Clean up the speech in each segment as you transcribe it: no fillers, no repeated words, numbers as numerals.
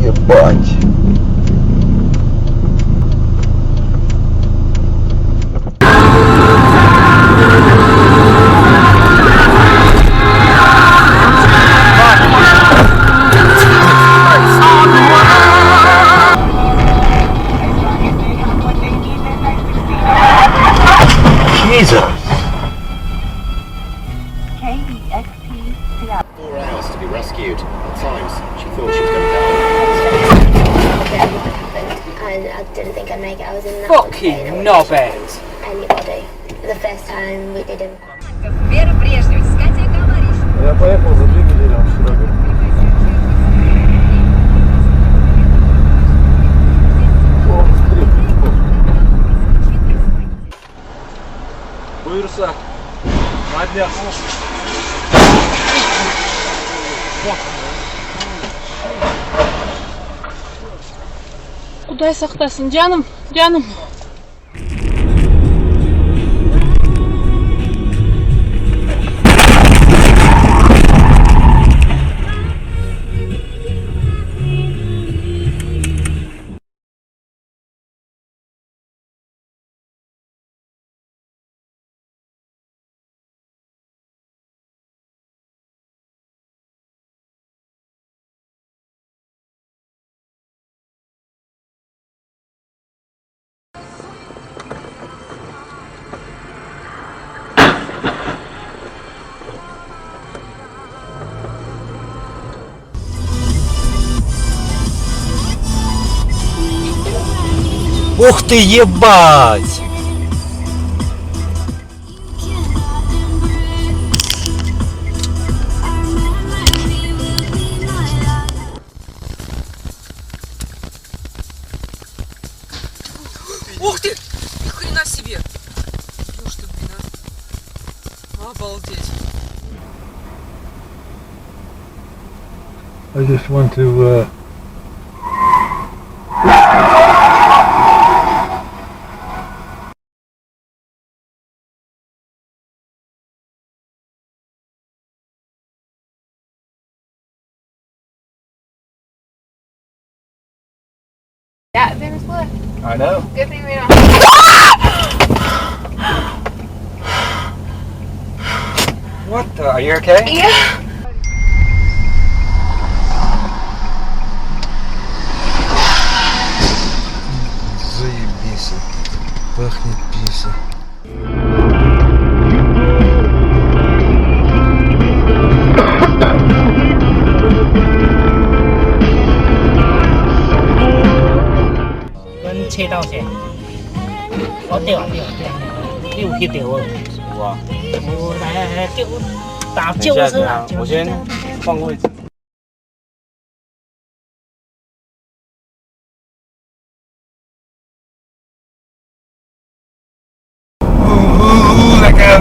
Ебать. Jesus. 4 hours to be rescued. At times, she thought she was going to die. What happened, and I didn't think I'd make it. I was in that fucking knobhead. Anybody. The first time we didn't. Я поехал за двигателем сюда. Buyursa. Hadi. Kuday saklasın canım, canım. Ух ты, ебать! Ух ты! Ни хрена себе! Ёж ты, блин, а. Обалдеть. I just want to That famous look. I know. Good thing we don't. What the? Are you okay? Yeah. Заебись. Пахнет писей.切到线，哦对啊，你有去掉哦。哇！我来救打救护车啊！我先换个位置。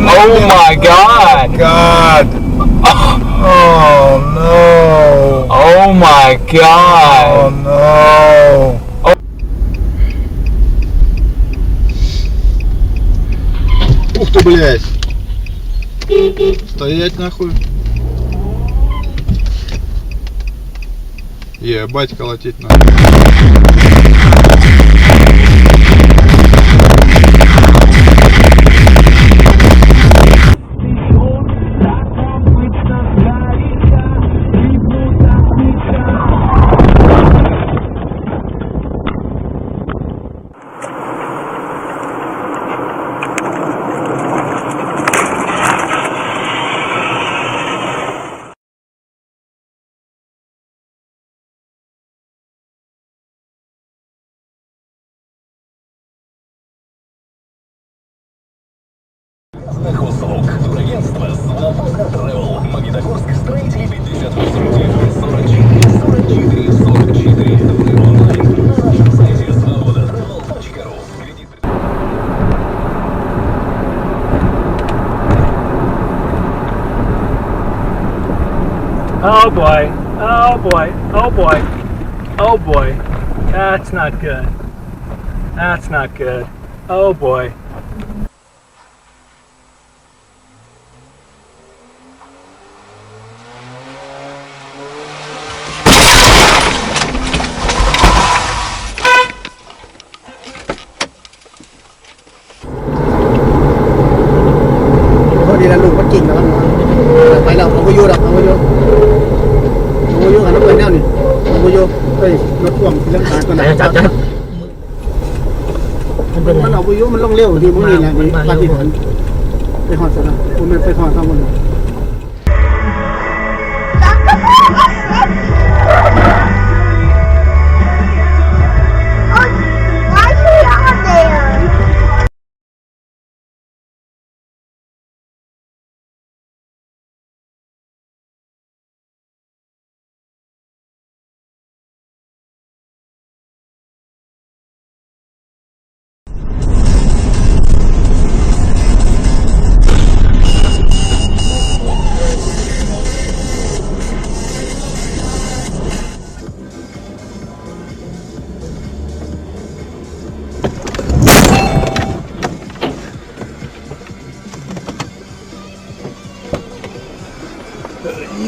Oh my God! God! Oh no! Oh my God! Oh no! Ух ты, блядь! Стоять нахуй! Ебать, колотить надо. Услуг. Турагентство Славка Travel. Магнитогорск, строитель 58 44 44 44. Онлайн на нашем сайте svobodatravel.ru. Oh boy! Oh boy! Oh boy! Oh boy! That's not good. That's not good. Oh boy! โมโยเฮ้ยรถพ่วงเรื่องการตัวไหนจัดมันเอาโมโยมันลงเร็วดีมึงนี่แหละนี่ปฏิหารไปหอดซะนะผมไม่ไปหอดข้างบน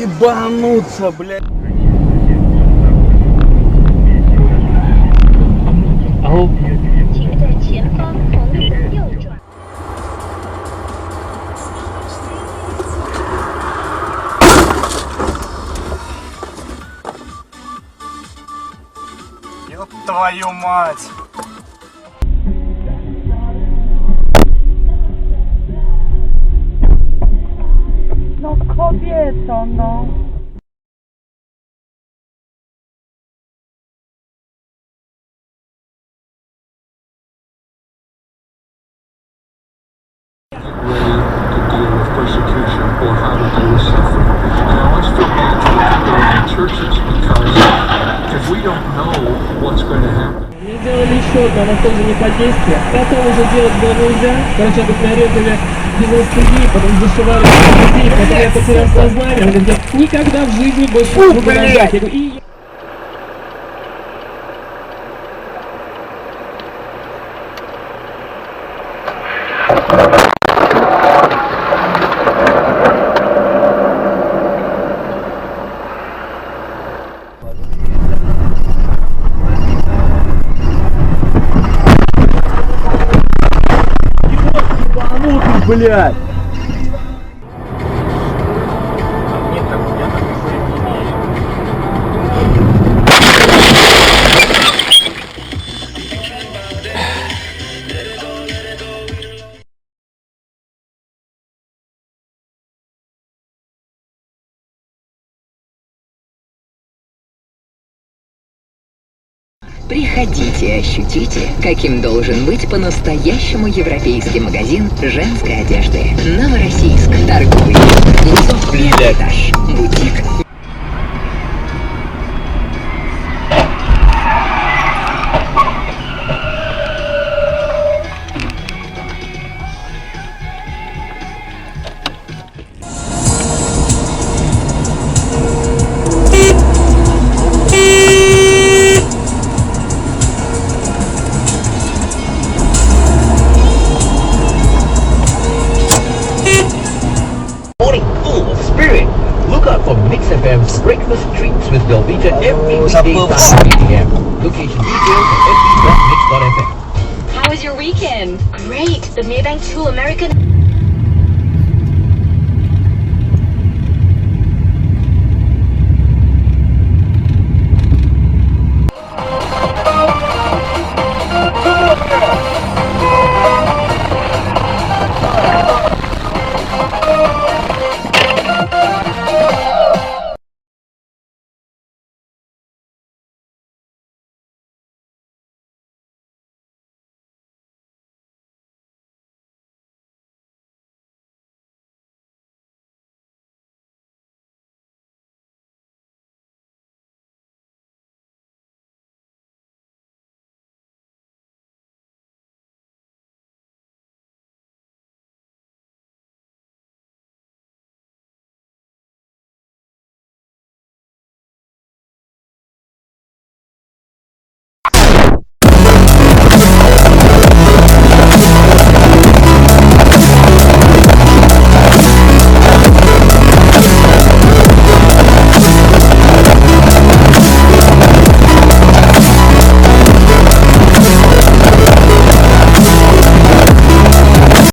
Ебануться, блядь. Ау. 请在前方红绿灯右转。 Ёб твою мать. No kobieto, no. Way to deal with persecution or how to deal with suffering. And I always feel bad for the people in the churches because if we don't know what's going to happen. Мне сделали еще одно на том же неподействие. Это уже делать было нельзя. Короче, тут нарезали без анестезии, потом зашивали анестезии, потом я потерял сознание. Он говорит, никогда в жизни больше не буду рожать. Я говорю, и... Блядь! Приходите и ощутите, каким должен быть по-настоящему европейский магазин женской одежды. Новороссийск. Торговый. 101 этаж. Бутик. FM's breakfast treats with Belvita every weekday 5 p.m. Location details at fb.mix.fm. How was your weekend? Great. The Maybank 2 American